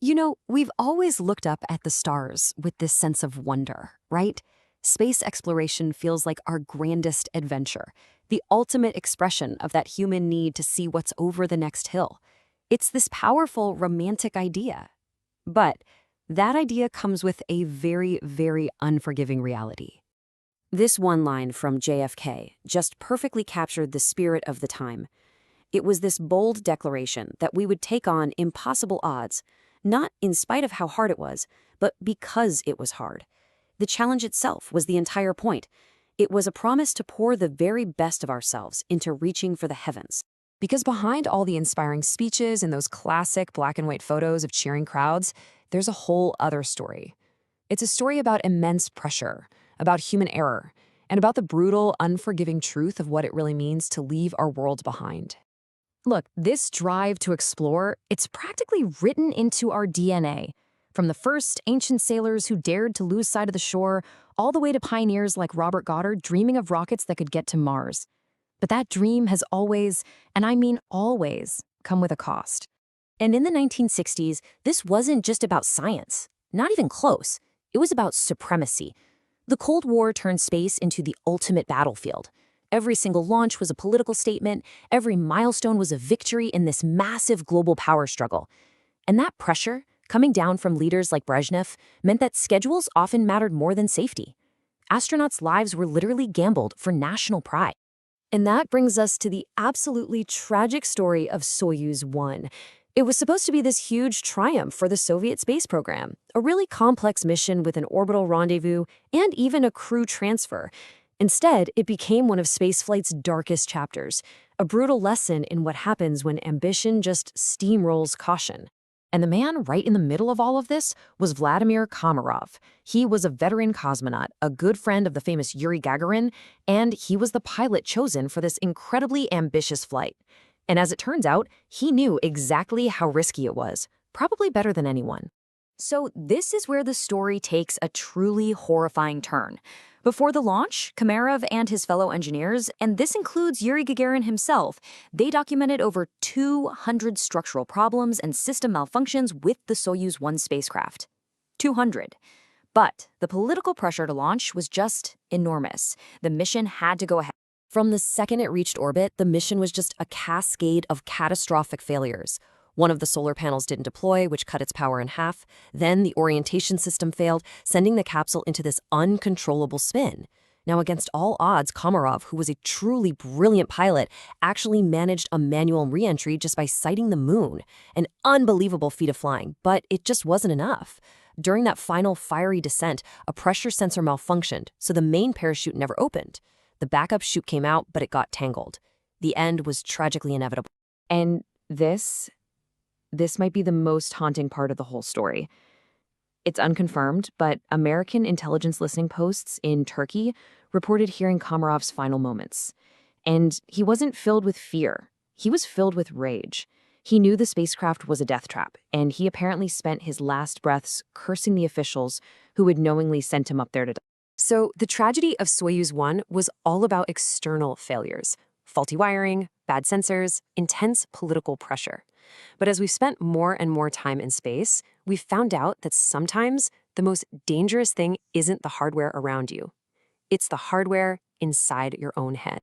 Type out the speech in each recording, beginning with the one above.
We've always looked up at the stars with this sense of wonder, right? Space exploration feels like our grandest adventure, the ultimate expression of that human need to see what's over the next hill. It's this powerful, romantic idea. But that idea comes with a very, very unforgiving reality. This one line from JFK just perfectly captured the spirit of the time. It was this bold declaration that we would take on impossible odds, not in spite of how hard it was, but because it was hard. The challenge itself was the entire point. It was a promise to pour the very best of ourselves into reaching for the heavens. Because behind all the inspiring speeches and those classic black and white photos of cheering crowds, there's a whole other story. It's a story about immense pressure, about human error, and about the brutal, unforgiving truth of what it really means to leave our world behind. Look, this drive to explore, it's practically written into our DNA. From the first ancient sailors who dared to lose sight of the shore, all the way to pioneers like Robert Goddard dreaming of rockets that could get to Mars. But that dream has always, and I mean always, come with a cost. And in the 1960s, this wasn't just about science. Not even close. It was about supremacy. The Cold War turned space into the ultimate battlefield. Every single launch was a political statement. Every milestone was a victory in this massive global power struggle. And that pressure, coming down from leaders like Brezhnev, meant that schedules often mattered more than safety. Astronauts' lives were literally gambled for national pride. And that brings us to the absolutely tragic story of Soyuz 1. It was supposed to be this huge triumph for the Soviet space program, a really complex mission with an orbital rendezvous and even a crew transfer. Instead, it became one of spaceflight's darkest chapters, a brutal lesson in what happens when ambition just steamrolls caution. And the man right in the middle of all of this was Vladimir Komarov. He was a veteran cosmonaut, a good friend of the famous Yuri Gagarin, and he was the pilot chosen for this incredibly ambitious flight. And as it turns out, he knew exactly how risky it was, probably better than anyone. So this is where the story takes a truly horrifying turn. Before the launch, Komarov and his fellow engineers, and this includes Yuri Gagarin himself, they documented over 200 structural problems and system malfunctions with the Soyuz 1 spacecraft. 200. But the political pressure to launch was just enormous. The mission had to go ahead. From the second it reached orbit, the mission was just a cascade of catastrophic failures. One of the solar panels didn't deploy, which cut its power in half. Then the orientation system failed, sending the capsule into this uncontrollable spin. Now, against all odds, Komarov, who was a truly brilliant pilot, actually managed a manual re-entry just by sighting the moon. An unbelievable feat of flying, but it just wasn't enough. During that final fiery descent, a pressure sensor malfunctioned, so the main parachute never opened. The backup chute came out, but it got tangled. The end was tragically inevitable. And this might be the most haunting part of the whole story. It's unconfirmed, but American intelligence listening posts in Turkey reported hearing Komarov's final moments. And he wasn't filled with fear. He was filled with rage. He knew the spacecraft was a death trap, and he apparently spent his last breaths cursing the officials who had knowingly sent him up there to die. So the tragedy of Soyuz 1 was all about external failures. Faulty wiring, bad sensors, intense political pressure. But as we've spent more and more time in space, we've found out that sometimes the most dangerous thing isn't the hardware around you. It's the hardware inside your own head.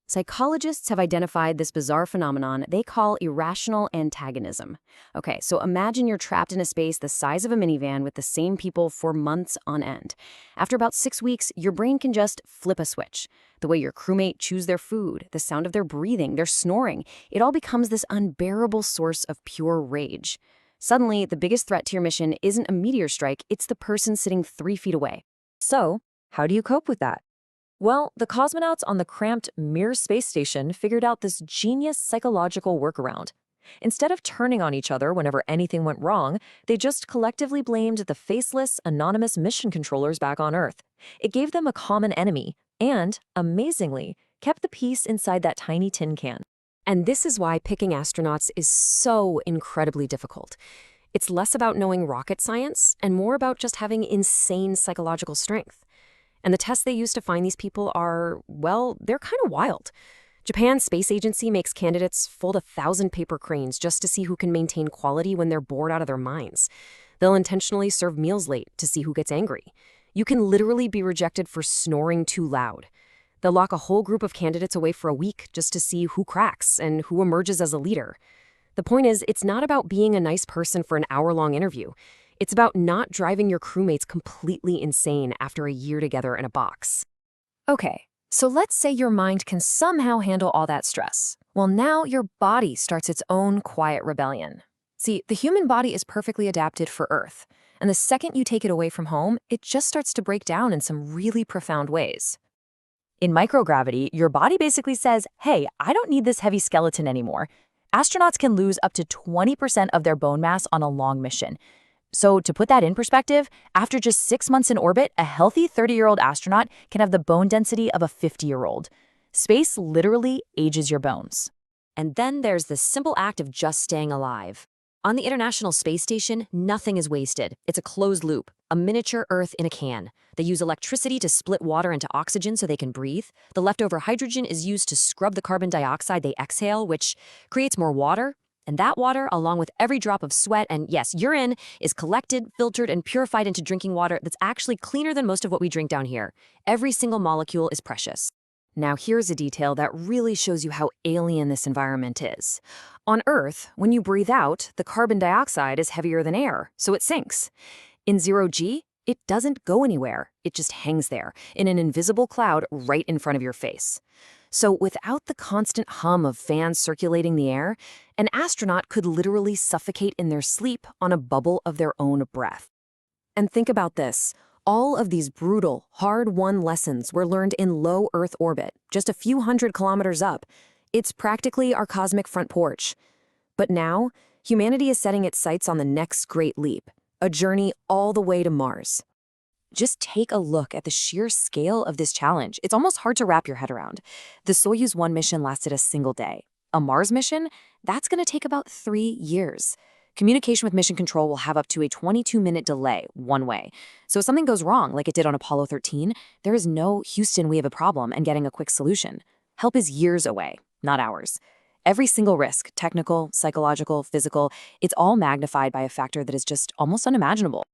Psychologists have identified this bizarre phenomenon they call irrational antagonism. Okay, so imagine you're trapped in a space the size of a minivan with the same people for months on end. After about 6 weeks, your brain can just flip a switch. The way your crewmate chews their food, the sound of their breathing, their snoring, it all becomes this unbearable source of pure rage. Suddenly, the biggest threat to your mission isn't a meteor strike, it's the person sitting 3 feet away. So, how do you cope with that? Well, the cosmonauts on the cramped Mir space station figured out this genius psychological workaround. Instead of turning on each other whenever anything went wrong, they just collectively blamed the faceless, anonymous mission controllers back on Earth. It gave them a common enemy and, amazingly, kept the peace inside that tiny tin can. And this is why picking astronauts is so incredibly difficult. It's less about knowing rocket science and more about just having insane psychological strength. And the tests they use to find these people are, well, they're kind of wild. Japan's space agency makes candidates fold 1,000 paper cranes just to see who can maintain quality when they're bored out of their minds. They'll intentionally serve meals late to see who gets angry. You can literally be rejected for snoring too loud. They'll lock a whole group of candidates away for a week just to see who cracks and who emerges as a leader. The point is, it's not about being a nice person for an hour-long interview. It's about not driving your crewmates completely insane after a year together in a box. Okay, so let's say your mind can somehow handle all that stress. Well, now your body starts its own quiet rebellion. See, the human body is perfectly adapted for Earth, and the second you take it away from home, it just starts to break down in some really profound ways. In microgravity, your body basically says, hey, I don't need this heavy skeleton anymore. Astronauts can lose up to 20% of their bone mass on a long mission. So to put that in perspective, after just 6 months in orbit, a healthy 30-year-old astronaut can have the bone density of a 50-year-old. Space literally ages your bones. And then there's the simple act of just staying alive. On the International Space Station, nothing is wasted. It's a closed loop, a miniature Earth in a can. They use electricity to split water into oxygen so they can breathe. The leftover hydrogen is used to scrub the carbon dioxide they exhale, which creates more water. And that water, along with every drop of sweat and, yes, urine, is collected, filtered, and purified into drinking water that's actually cleaner than most of what we drink down here. Every single molecule is precious. Now here's a detail that really shows you how alien this environment is. On Earth, when you breathe out, the carbon dioxide is heavier than air, so it sinks. In zero-G, it doesn't go anywhere. It just hangs there, in an invisible cloud right in front of your face. So without the constant hum of fans circulating the air, an astronaut could literally suffocate in their sleep on a bubble of their own breath. And think about this. All of these brutal, hard-won lessons were learned in low Earth orbit, just a few hundred kilometers up. It's practically our cosmic front porch. But now, humanity is setting its sights on the next great leap, a journey all the way to Mars. Just take a look at the sheer scale of this challenge. It's almost hard to wrap your head around. The Soyuz 1 mission lasted a single day. A Mars mission? That's going to take about 3 years. Communication with mission control will have up to a 22-minute delay one way. So if something goes wrong, like it did on Apollo 13, there is no "Houston, we have a problem" and getting a quick solution. Help is years away, not hours. Every single risk, technical, psychological, physical, it's all magnified by a factor that is just almost unimaginable.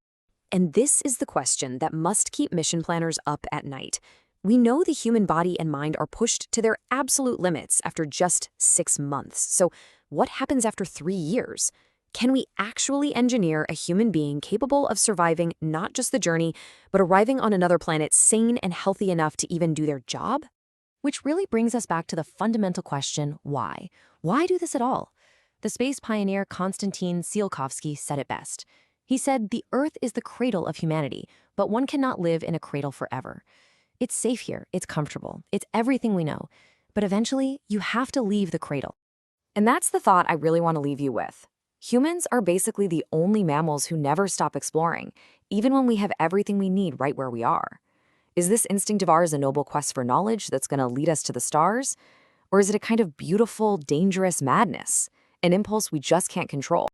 And this is the question that must keep mission planners up at night. We know the human body and mind are pushed to their absolute limits after just 6 months. So what happens after 3 years? Can we actually engineer a human being capable of surviving not just the journey, but arriving on another planet sane and healthy enough to even do their job? Which really brings us back to the fundamental question, why? Why do this at all? The space pioneer Konstantin Tsiolkovsky said it best. He said, the Earth is the cradle of humanity, but one cannot live in a cradle forever. It's safe here, it's comfortable, it's everything we know, but eventually you have to leave the cradle. And that's the thought I really want to leave you with. Humans are basically the only mammals who never stop exploring, even when we have everything we need right where we are. Is this instinct of ours a noble quest for knowledge that's going to lead us to the stars? Or is it a kind of beautiful, dangerous madness, an impulse we just can't control?